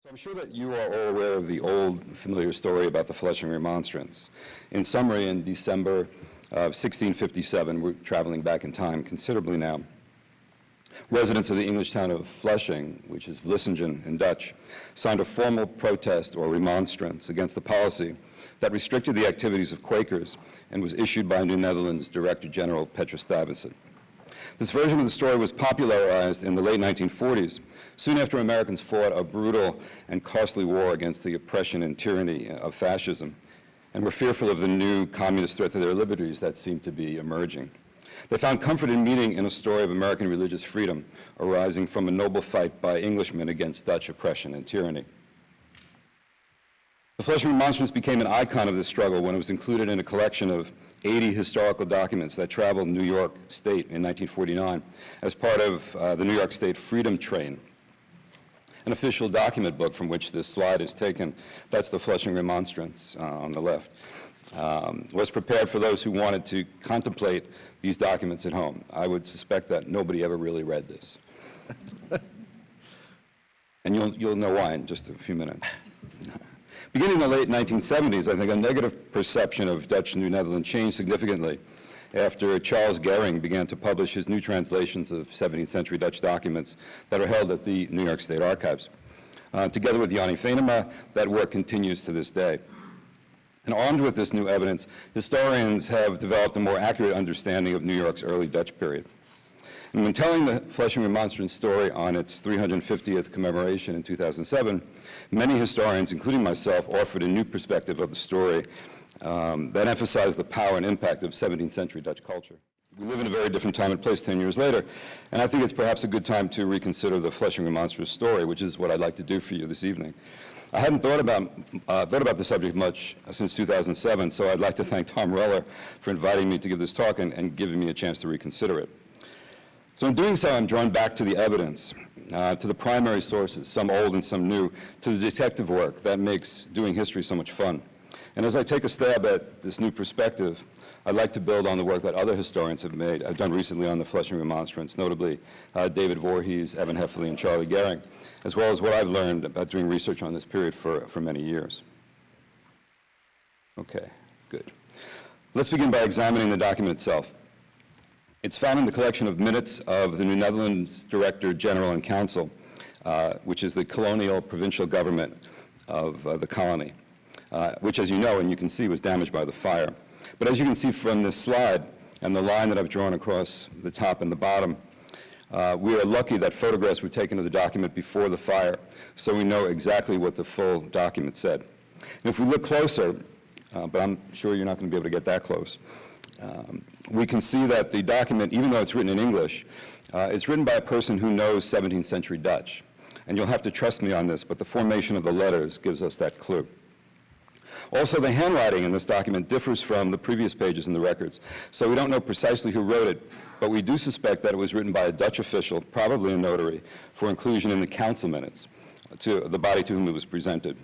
So I'm sure that you are all aware of the old familiar story about the Flushing Remonstrance. In summary, in December of 1657, we're traveling back in time considerably now, residents of the English town of Flushing, which is Vlissingen in Dutch, signed a formal protest or remonstrance against the policy that restricted the activities of Quakers and was issued by New Netherlands Director General Petrus Stuyvesant. This version of the story was popularized in the late 1940s, soon after Americans fought a brutal and costly war against the oppression and tyranny of fascism, and were fearful of the new communist threat to their liberties that seemed to be emerging. They found comfort in meeting in a story of American religious freedom arising from a noble fight by Englishmen against Dutch oppression and tyranny. The Flushing Remonstrance became an icon of this struggle when it was included in a collection of 80 historical documents that traveled New York State in 1949 as part of the New York State Freedom Train. An official document book from which this slide is taken, that's the Flushing Remonstrance on the left, was prepared for those who wanted to contemplate these documents at home. I would suspect that nobody ever really read this. And you'll know why in just a few minutes. Beginning in the late 1970s, I think a negative perception of Dutch New Netherland changed significantly after Charles Gehring began to publish his new translations of 17th century Dutch documents that are held at the New York State Archives. Together with Jannie Venema, that work continues to this day. And armed with this new evidence, historians have developed a more accurate understanding of New York's early Dutch period. And when telling the Flushing Remonstrance story on its 350th commemoration in 2007, many historians, including myself, offered a new perspective of the story that emphasized the power and impact of 17th century Dutch culture. We live in a very different time and place 10 years later, and I think it's perhaps a good time to reconsider the Flushing Remonstrance story, which is what I'd like to do for you this evening. I hadn't thought about the subject much since 2007, so I'd like to thank Tom Reller for inviting me to give this talk and giving me a chance to reconsider it. So in doing so, I'm drawn back to the evidence, to the primary sources, some old and some new, to the detective work that makes doing history so much fun. And as I take a stab at this new perspective, I'd like to build on the work that other historians have made. I've done recently on the Flushing Remonstrance, notably David Voorhees, Evan Heffley, and Charlie Gehring, as well as what I've learned about doing research on this period for many years. Okay, good. Let's begin by examining the document itself. It's found in the collection of minutes of the New Netherlands Director General and Council, which is the colonial provincial government of the colony, which, as you know and you can see, was damaged by the fire. But as you can see from this slide and the line that I've drawn across the top and the bottom, we are lucky that photographs were taken of the document before the fire, so we know exactly what the full document said. And if we look closer, but I'm sure you're not going to be able to get that close, we can see that the document, even though it's written in English, it's written by a person who knows 17th century Dutch. And you'll have to trust me on this, but the formation of the letters gives us that clue. Also, the handwriting in this document differs from the previous pages in the records, so we don't know precisely who wrote it, but we do suspect that it was written by a Dutch official, probably a notary, for inclusion in the council minutes to the body to whom it was presented.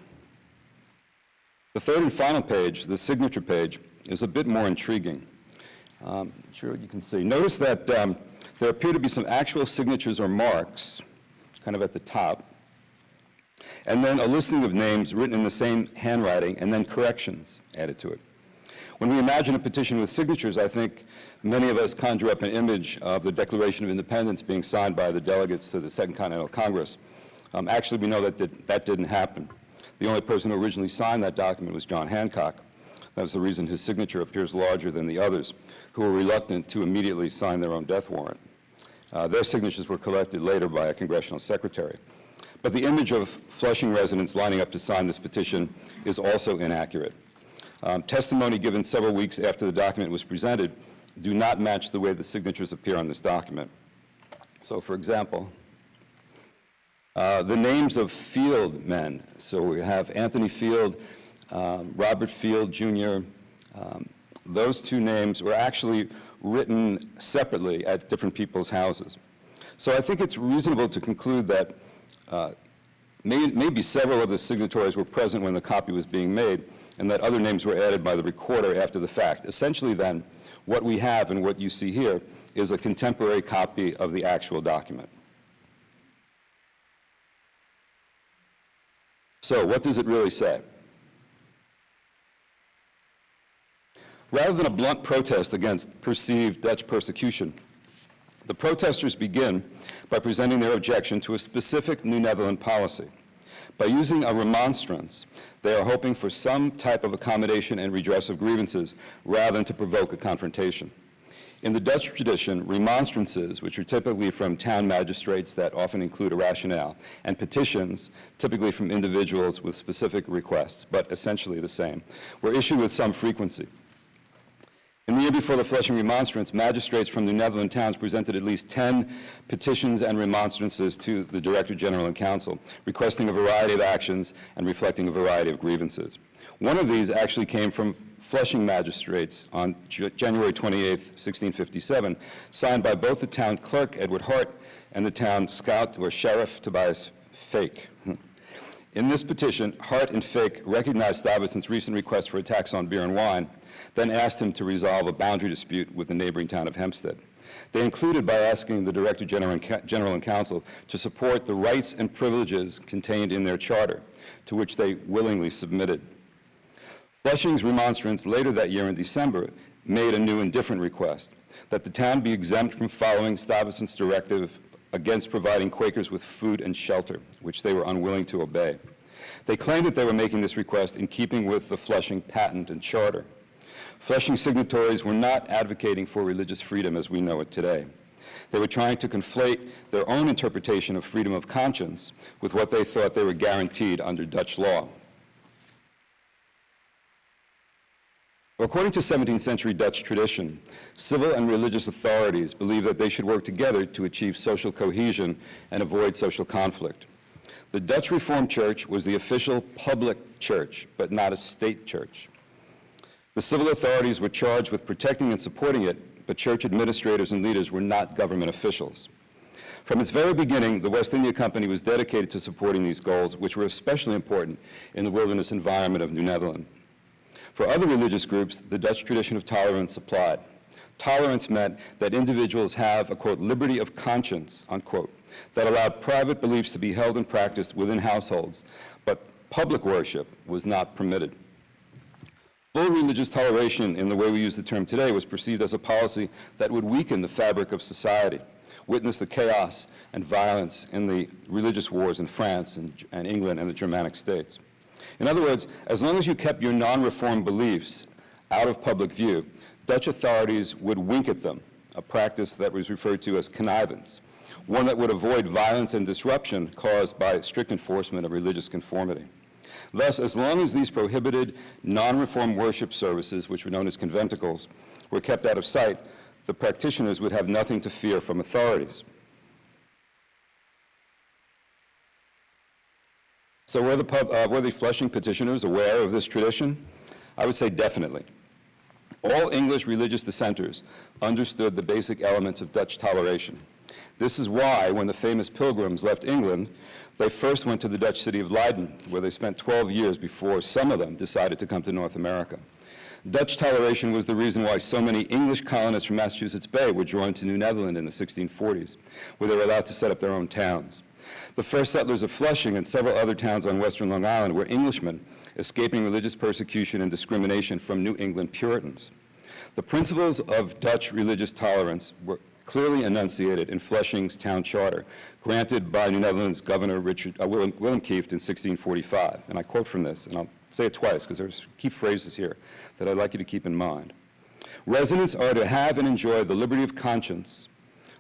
The third and final page, the signature page, is a bit more intriguing. Sure, you can see. Notice that there appear to be some actual signatures or marks, kind of at the top, and then a listing of names written in the same handwriting, and then corrections added to it. When we imagine a petition with signatures, I think many of us conjure up an image of the Declaration of Independence being signed by the delegates to the Second Continental Congress. Actually, we know that that didn't happen. The only person who originally signed that document was John Hancock. That was the reason his signature appears larger than the others, who were reluctant to immediately sign their own death warrant. Their signatures were collected later by a congressional secretary. But the image of Flushing residents lining up to sign this petition is also inaccurate. Testimony given several weeks after the document was presented do not match the way the signatures appear on this document. So, for example, the names of Field men. So we have Anthony Field, Robert Field, Jr. Those two names were actually written separately at different people's houses. So I think it's reasonable to conclude that maybe several of the signatories were present when the copy was being made, and that other names were added by the recorder after the fact. Essentially then, what we have and what you see here is a contemporary copy of the actual document. So what does it really say? Rather than a blunt protest against perceived Dutch persecution, the protesters begin by presenting their objection to a specific New Netherland policy. By using a remonstrance, they are hoping for some type of accommodation and redress of grievances rather than to provoke a confrontation. In the Dutch tradition, remonstrances, which are typically from town magistrates that often include a rationale, and petitions, typically from individuals with specific requests, but essentially the same, were issued with some frequency. In the year before the Flushing Remonstrance, magistrates from the Netherland towns presented at least 10 petitions and remonstrances to the Director General and Council, requesting a variety of actions and reflecting a variety of grievances. One of these actually came from Flushing magistrates on January 28, 1657, signed by both the town clerk, Edward Hart, and the town scout, or sheriff, Tobias Fake. In this petition, Hart and Fake recognized Stuyvesant's recent request for a tax on beer and wine, then asked him to resolve a boundary dispute with the neighboring town of Hempstead. They included by asking the Director General and Council to support the rights and privileges contained in their charter, to which they willingly submitted. Flushing's remonstrance later that year in December made a new and different request, that the town be exempt from following Stuyvesant's directive against providing Quakers with food and shelter, which they were unwilling to obey. They claimed that they were making this request in keeping with the Flushing patent and charter. Flushing signatories were not advocating for religious freedom as we know it today. They were trying to conflate their own interpretation of freedom of conscience with what they thought they were guaranteed under Dutch law. According to 17th century Dutch tradition, civil and religious authorities believed that they should work together to achieve social cohesion and avoid social conflict. The Dutch Reformed Church was the official public church, but not a state church. The civil authorities were charged with protecting and supporting it, but church administrators and leaders were not government officials. From its very beginning, the West India Company was dedicated to supporting these goals, which were especially important in the wilderness environment of New Netherland. For other religious groups, the Dutch tradition of tolerance applied. Tolerance meant that individuals have a, quote, liberty of conscience, unquote, that allowed private beliefs to be held and practiced within households, but public worship was not permitted. Full religious toleration, in the way we use the term today, was perceived as a policy that would weaken the fabric of society. Witness the chaos and violence in the religious wars in France and England and the Germanic states. In other words, as long as you kept your non-reformed beliefs out of public view, Dutch authorities would wink at them, a practice that was referred to as connivance, one that would avoid violence and disruption caused by strict enforcement of religious conformity. Thus, as long as these prohibited non-reformed worship services, which were known as conventicles, were kept out of sight, the practitioners would have nothing to fear from authorities. So were the Flushing petitioners aware of this tradition? I would say definitely. All English religious dissenters understood the basic elements of Dutch toleration. This is why, when the famous pilgrims left England, they first went to the Dutch city of Leiden, where they spent 12 years before some of them decided to come to North America. Dutch toleration was the reason why so many English colonists from Massachusetts Bay were drawn to New Netherland in the 1640s, where they were allowed to set up their own towns. The first settlers of Flushing and several other towns on western Long Island were Englishmen escaping religious persecution and discrimination from New England Puritans. The principles of Dutch religious tolerance were clearly enunciated in Flushing's town charter, granted by New Netherland's Governor Willem Kieft in 1645. And I quote from this, and I'll say it twice because there's key phrases here that I'd like you to keep in mind. Residents are to have and enjoy the liberty of conscience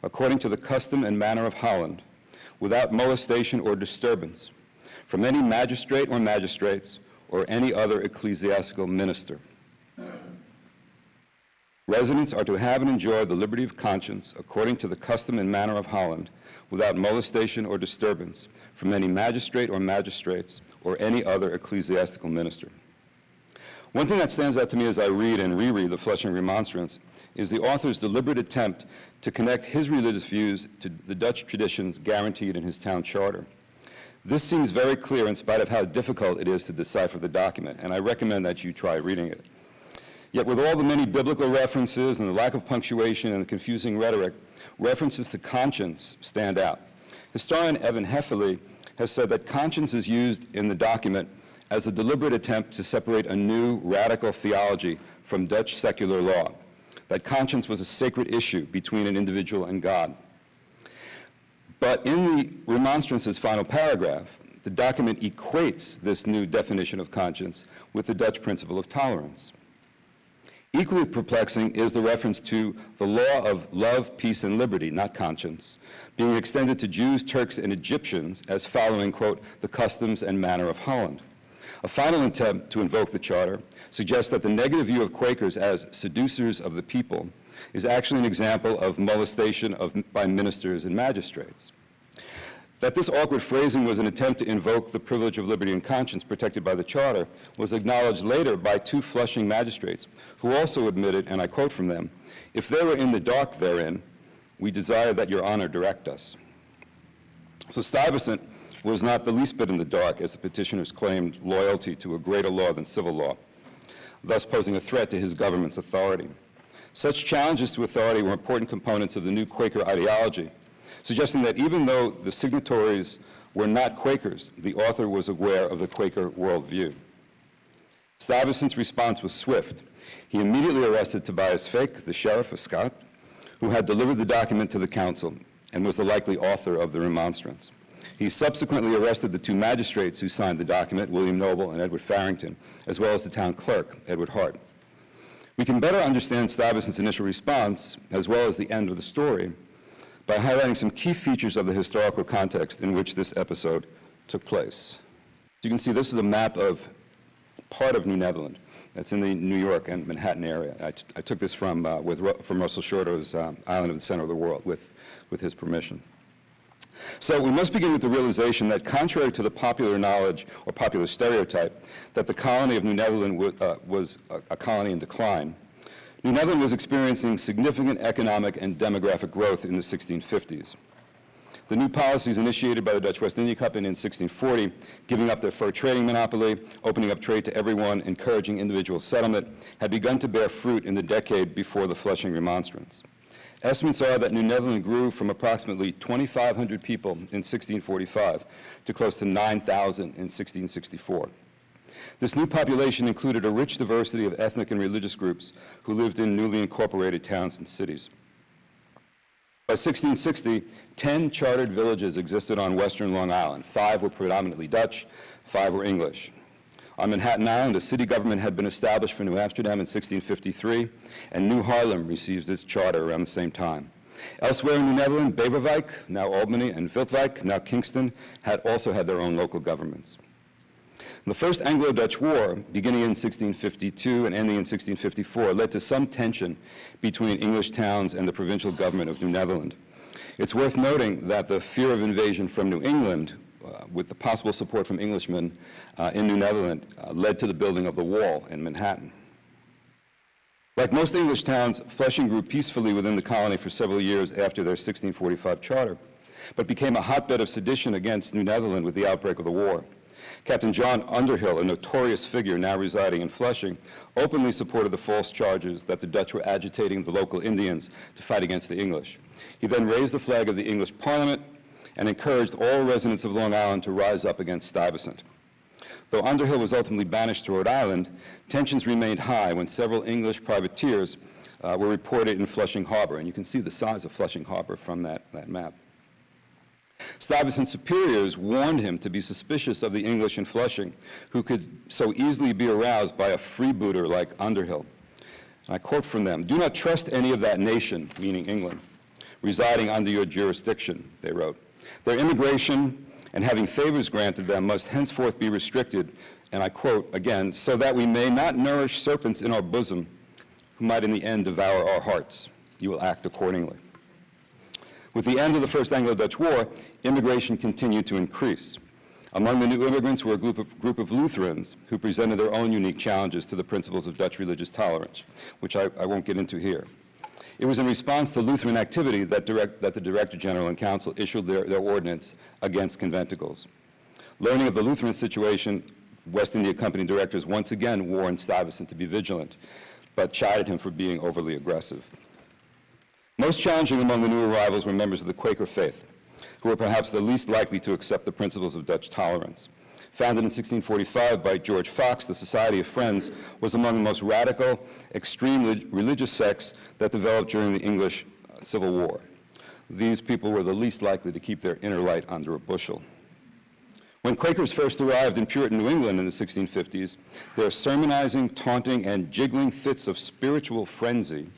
according to the custom and manner of Holland, without molestation or disturbance from any magistrate or magistrates or any other ecclesiastical minister. Residents are to have and enjoy the liberty of conscience according to the custom and manner of Holland, without molestation or disturbance from any magistrate or magistrates or any other ecclesiastical minister. One thing that stands out to me as I read and reread the Flushing Remonstrance is the author's deliberate attempt to connect his religious views to the Dutch traditions guaranteed in his town charter. This seems very clear in spite of how difficult it is to decipher the document, and I recommend that you try reading it. Yet with all the many biblical references and the lack of punctuation and the confusing rhetoric, references to conscience stand out. Historian Evan Hefferly has said that conscience is used in the document as a deliberate attempt to separate a new radical theology from Dutch secular law, that conscience was a sacred issue between an individual and God. But in the Remonstrance's final paragraph, the document equates this new definition of conscience with the Dutch principle of tolerance. Equally perplexing is the reference to the law of love, peace, and liberty, not conscience, being extended to Jews, Turks, and Egyptians as following, quote, the customs and manner of Holland. A final attempt to invoke the Charter suggests that the negative view of Quakers as seducers of the people is actually an example of molestation by ministers and magistrates. That this awkward phrasing was an attempt to invoke the privilege of liberty and conscience protected by the Charter was acknowledged later by two Flushing magistrates who also admitted, and I quote from them, "If they were in the dark therein, we desire that your honor direct us." So Stuyvesant was not the least bit in the dark as the petitioners claimed loyalty to a greater law than civil law, thus posing a threat to his government's authority. Such challenges to authority were important components of the new Quaker ideology, suggesting that even though the signatories were not Quakers, the author was aware of the Quaker worldview. Stuyvesant's response was swift. He immediately arrested Tobias Fake, the sheriff of Scott, who had delivered the document to the council and was the likely author of the remonstrance. He subsequently arrested the two magistrates who signed the document, William Noble and Edward Farrington, as well as the town clerk, Edward Hart. We can better understand Stuyvesant's initial response, as well as the end of the story, by highlighting some key features of the historical context in which this episode took place. You can see this is a map of part of New Netherland. That's in the New York and Manhattan area. I took this from Russell Shorter's Island of the Center of the World with his permission. So we must begin with the realization that contrary to the popular knowledge or popular stereotype that the colony of New Netherland was a colony in decline, New Netherland was experiencing significant economic and demographic growth in the 1650s. The new policies initiated by the Dutch West India Company in 1640, giving up their fur trading monopoly, opening up trade to everyone, encouraging individual settlement, had begun to bear fruit in the decade before the Flushing Remonstrance. Estimates are that New Netherland grew from approximately 2,500 people in 1645 to close to 9,000 in 1664. This new population included a rich diversity of ethnic and religious groups who lived in newly incorporated towns and cities. By 1660, 10 chartered villages existed on western Long Island. 5 were predominantly Dutch, 5 were English. On Manhattan Island, a city government had been established for New Amsterdam in 1653, and New Harlem received its charter around the same time. Elsewhere in New Netherland, Beverwijk, now Albany, and Wildwijk, now Kingston, had also had their own local governments. The First Anglo-Dutch War, beginning in 1652 and ending in 1654, led to some tension between English towns and the provincial government of New Netherland. It's worth noting that the fear of invasion from New England, with the possible support from Englishmen in New Netherland, led to the building of the wall in Manhattan. Like most English towns, Flushing grew peacefully within the colony for several years after their 1645 charter, but became a hotbed of sedition against New Netherland with the outbreak of the war. Captain John Underhill, a notorious figure now residing in Flushing, openly supported the false charges that the Dutch were agitating the local Indians to fight against the English. He then raised the flag of the English Parliament and encouraged all residents of Long Island to rise up against Stuyvesant. Though Underhill was ultimately banished to Rhode Island, tensions remained high when several English privateers were reported in Flushing Harbor, and you can see the size of Flushing Harbor from that map. Stuyvesant's superiors warned him to be suspicious of the English in Flushing, who could so easily be aroused by a freebooter like Underhill. And I quote from them, "Do not trust any of that nation," meaning England, "residing under your jurisdiction," they wrote. "Their immigration and having favors granted them must henceforth be restricted," and I quote again, "so that we may not nourish serpents in our bosom who might in the end devour our hearts. You will act accordingly." With the end of the First Anglo-Dutch War, immigration continued to increase. Among the new immigrants were a group of Lutherans who presented their own unique challenges to the principles of Dutch religious tolerance, which I won't get into here. It was in response to Lutheran activity that the Director General and Council issued their ordinance against conventicles. Learning of the Lutheran situation, West India Company directors once again warned Stuyvesant to be vigilant, but chided him for being overly aggressive. Most challenging among the new arrivals were members of the Quaker faith. who were perhaps the least likely to accept the principles of Dutch tolerance. Founded in 1645 by George Fox, the Society of Friends was among the most radical, extreme religious sects that developed during the English Civil War. These people were the least likely to keep their inner light under a bushel. When Quakers first arrived in Puritan New England in the 1650s, their sermonizing, taunting, and jiggling fits of spiritual frenzy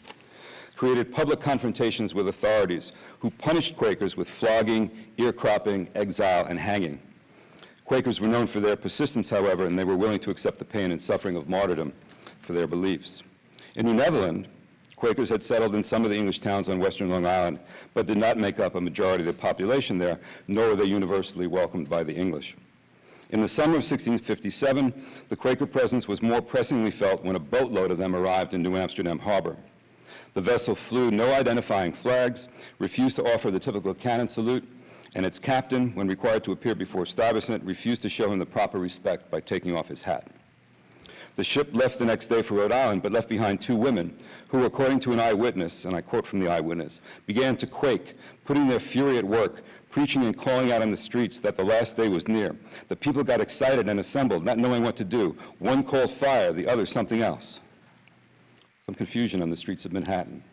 created public confrontations with authorities who punished Quakers with flogging, ear cropping, exile, and hanging. Quakers were known for their persistence, however, and they were willing to accept the pain and suffering of martyrdom for their beliefs. In New Netherland, Quakers had settled in some of the English towns on western Long Island, but did not make up a majority of the population there, nor were they universally welcomed by the English. In the summer of 1657, the Quaker presence was more pressingly felt when a boatload of them arrived in New Amsterdam harbor. The vessel flew no identifying flags, refused to offer the typical cannon salute, and its captain, when required to appear before Stuyvesant, refused to show him the proper respect by taking off his hat. The ship left the next day for Rhode Island, but left behind two women who, according to an eyewitness, and I quote from the eyewitness, began to quake, putting their fury at work, preaching and calling out on the streets that the last day was near. The people got excited and assembled, not knowing what to do. One called fire, the other something else. Some confusion on the streets of Manhattan.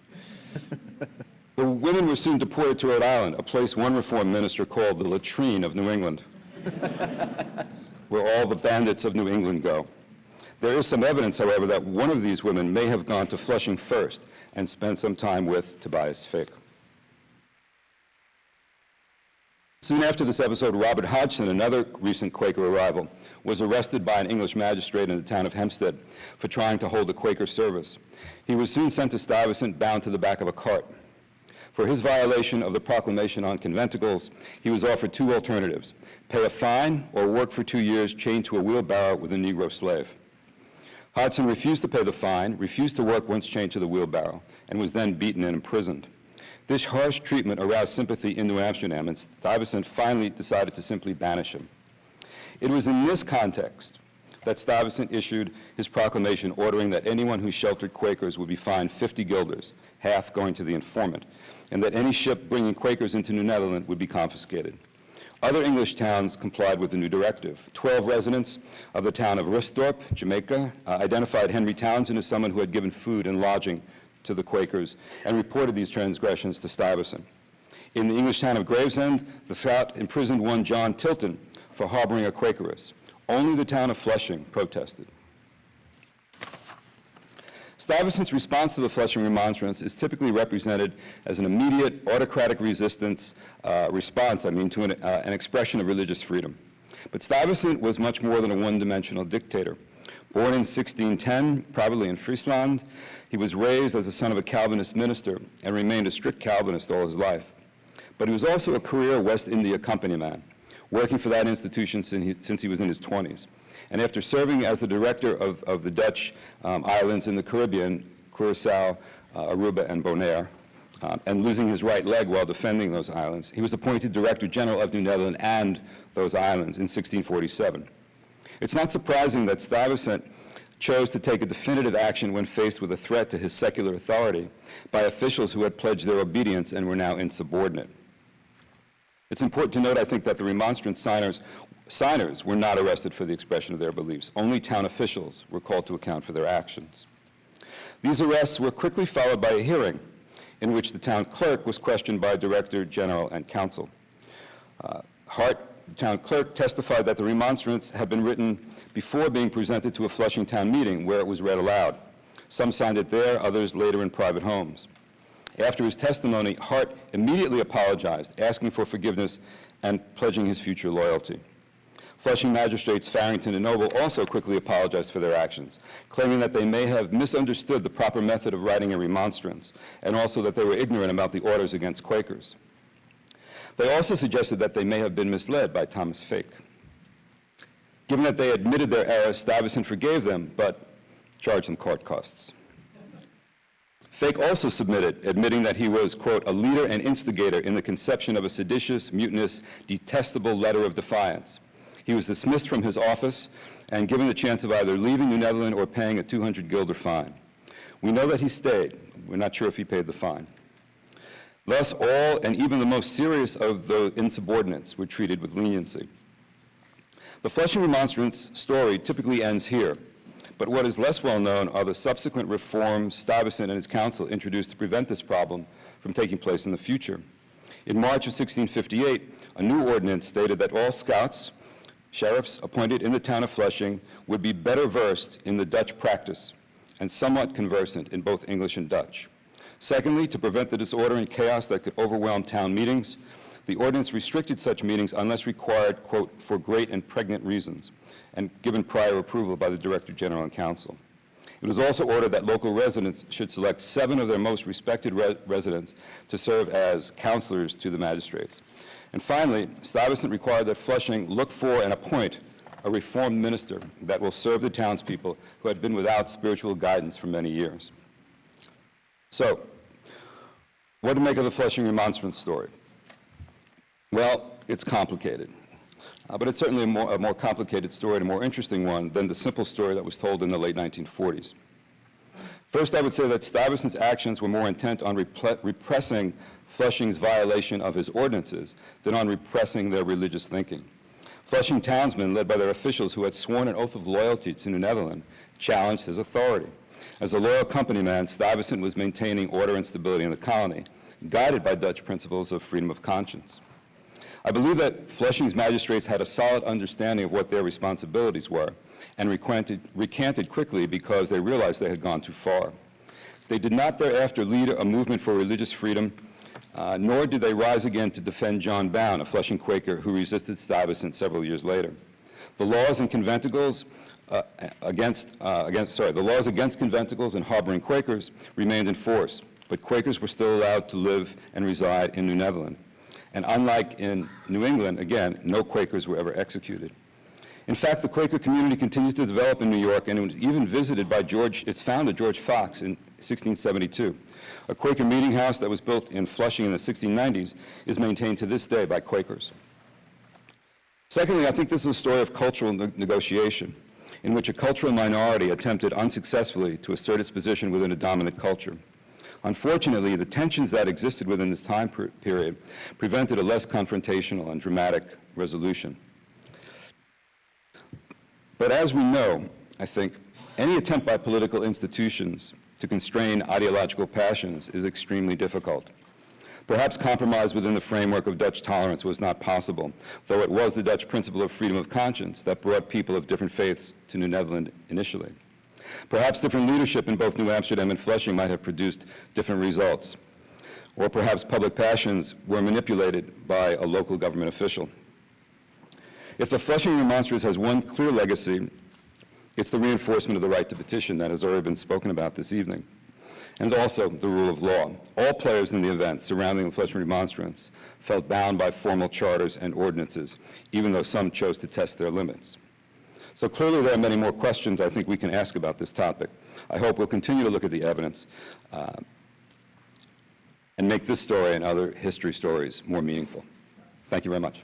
The women were soon deported to Rhode Island, a place one reform minister called the latrine of New England, where all the bandits of New England go. There is some evidence, however, that one of these women may have gone to Flushing first and spent some time with Tobias Fake. Soon after this episode, Robert Hodgson, another recent Quaker arrival, was arrested by an English magistrate in the town of Hempstead for trying to hold a Quaker service. He was soon sent to Stuyvesant, bound to the back of a cart. For his violation of the proclamation on conventicles, he was offered two alternatives: pay a fine or work for 2 years chained to a wheelbarrow with a Negro slave. Hodgson refused to pay the fine, refused to work once chained to the wheelbarrow, and was then beaten and imprisoned. This harsh treatment aroused sympathy in New Amsterdam, and Stuyvesant finally decided to simply banish him. It was in this context that Stuyvesant issued his proclamation ordering that anyone who sheltered Quakers would be fined 50 guilders, half going to the informant, and that any ship bringing Quakers into New Netherland would be confiscated. Other English towns complied with the new directive. 12 residents of the town of Rusthorpe, Jamaica, identified Henry Townsend as someone who had given food and lodging to the Quakers and reported these transgressions to Stuyvesant. In the English town of Gravesend, the Scot imprisoned one John Tilton for harboring a Quakeress. Only the town of Flushing protested. Stuyvesant's response to the Flushing Remonstrance is typically represented as an immediate autocratic resistance response, to an expression of religious freedom. But Stuyvesant was much more than a one-dimensional dictator. Born in 1610, probably in Friesland, he was raised as the son of a Calvinist minister and remained a strict Calvinist all his life. But he was also a career West India Company man, working for that institution since he was in his 20s. And after serving as the director of the Dutch islands in the Caribbean, Curacao, Aruba, and Bonaire, and losing his right leg while defending those islands, he was appointed Director General of New Netherland and those islands in 1647. It's not surprising that Stuyvesant chose to take a definitive action when faced with a threat to his secular authority by officials who had pledged their obedience and were now insubordinate. It's important to note, I think, that the Remonstrance signers were not arrested for the expression of their beliefs. Only town officials were called to account for their actions. These arrests were quickly followed by a hearing in which the town clerk was questioned by Director General and Council. Hart, the town clerk, testified that the Remonstrance had been written before being presented to a Flushing town meeting where it was read aloud. Some signed it there, others later in private homes. After his testimony, Hart immediately apologized, asking for forgiveness and pledging his future loyalty. Flushing magistrates Farrington and Noble also quickly apologized for their actions, claiming that they may have misunderstood the proper method of writing a remonstrance, and also that they were ignorant about the orders against Quakers. They also suggested that they may have been misled by Thomas Fake. Given that they admitted their error, Stuyvesant forgave them, but charged them court costs. Fake also submitted, admitting that he was, quote, a leader and instigator in the conception of a seditious, mutinous, detestable letter of defiance. He was dismissed from his office and given the chance of either leaving New Netherland or paying a 200 guilder fine. We know that he stayed. We're not sure if he paid the fine. Thus, all and even the most serious of the insubordinates were treated with leniency. The Flushing Remonstrance story typically ends here, but what is less well known are the subsequent reforms Stuyvesant and his council introduced to prevent this problem from taking place in the future. In March of 1658, a new ordinance stated that all scouts, sheriffs appointed in the town of Flushing, would be better versed in the Dutch practice and somewhat conversant in both English and Dutch. Secondly, to prevent the disorder and chaos that could overwhelm town meetings, the ordinance restricted such meetings unless required, quote, for great and pregnant reasons, and given prior approval by the Director General and Council. It was also ordered that local residents should select 7 of their most respected residents to serve as counselors to the magistrates. And finally, Stuyvesant required that Flushing look for and appoint a reformed minister that will serve the townspeople who had been without spiritual guidance for many years. So, what to make of the Flushing Remonstrance story? Well, it's complicated, but it's certainly a more complicated story and a more interesting one than the simple story that was told in the late 1940s. First, I would say that Stuyvesant's actions were more intent on repressing Flushing's violation of his ordinances than on repressing their religious thinking. Flushing townsmen, led by their officials who had sworn an oath of loyalty to New Netherland, challenged his authority. As a loyal company man, Stuyvesant was maintaining order and stability in the colony, guided by Dutch principles of freedom of conscience. I believe that Flushing's magistrates had a solid understanding of what their responsibilities were and recanted quickly because they realized they had gone too far. They did not thereafter lead a movement for religious freedom, nor did they rise again to defend John Bown, a Flushing Quaker who resisted Stuyvesant several years later. The laws and conventicles the laws against conventicles and harboring Quakers remained in force, but Quakers were still allowed to live and reside in New Netherland. And unlike in New England, again, no Quakers were ever executed. In fact, the Quaker community continues to develop in New York, and it was even visited by its founder, George Fox, in 1672. A Quaker meeting house that was built in Flushing in the 1690s is maintained to this day by Quakers. Secondly, I think this is a story of cultural negotiation, in which a cultural minority attempted unsuccessfully to assert its position within a dominant culture. Unfortunately, the tensions that existed within this time period prevented a less confrontational and dramatic resolution. But as we know, I think, any attempt by political institutions to constrain ideological passions is extremely difficult. Perhaps compromise within the framework of Dutch tolerance was not possible, though it was the Dutch principle of freedom of conscience that brought people of different faiths to New Netherland initially. Perhaps different leadership in both New Amsterdam and Flushing might have produced different results. Or perhaps public passions were manipulated by a local government official. If the Flushing Remonstrance has one clear legacy, it's the reinforcement of the right to petition that has already been spoken about this evening, and also the rule of law. All players in the event surrounding the Flushing Remonstrance felt bound by formal charters and ordinances, even though some chose to test their limits. So clearly there are many more questions I think we can ask about this topic. I hope we'll continue to look at the evidence and make this story and other history stories more meaningful. Thank you very much.